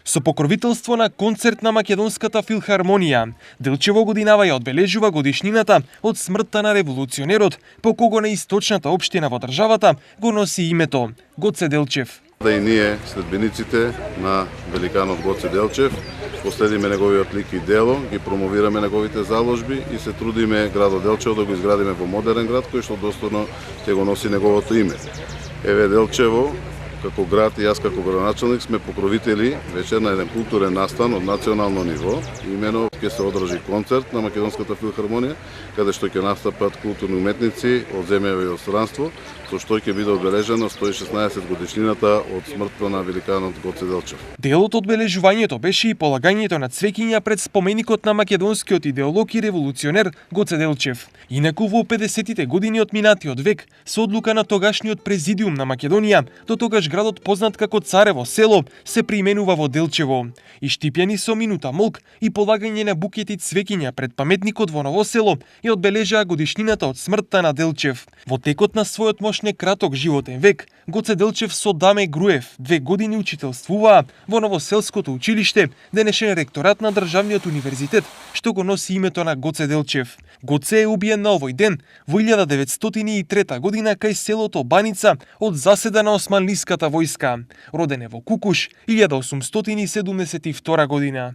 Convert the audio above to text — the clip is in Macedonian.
Со покровителство на концерт на Македонската филхармонија, Делчево годинава ја одбележува годишнината од смртта на револуционерот, по кого на источната општина во државата го носи името Гоце Делчев. Да и ние, следбениците на великанот Гоце Делчев, последиме неговиот лик и дело, ги промовираме неговите заложби и се трудиме градот Делчево да го изградиме во модерен град кој што достојно ќе го носи неговото име. Еве Делчево, како град и јас како градоначалник сме покровители вечер на еден културен настан од национално ниво. Имено ќе се одржи концерт на Македонската филхармонија, каде што ќе настапат културни уметници од земјава и од странство, со што ќе биде одбележена 116 годишнината од смртта на великанот Гоце Делчев. Дел од одбележувањето беше и полагањето на цвеќиња пред споменикот на македонскиот идеолог и револуционер Гоце Делчев. Инаку во 50-тите години од минатиот век, со одлука на тогашниот президиум на Македонија, до тогаш градот познат како Царево село се преименува во Делчево. И штипјани со минута молк и полагање на букети цвеќиња пред паметникот во Ново село ја одбележаа годишнината од смртта на Делчев. Во текот на својот мощ краток животен век, Гоце Делчев со Даме Груев 2 години учителствуваа во Новоселското училиште, денешен ректорат на Државниот универзитет, што го носи името на Гоце Делчев. Гоце е убиен на овој ден во 1903 година кај селото Баница од заседа на османлиската војска. Роден е во Кукуш 1872 година.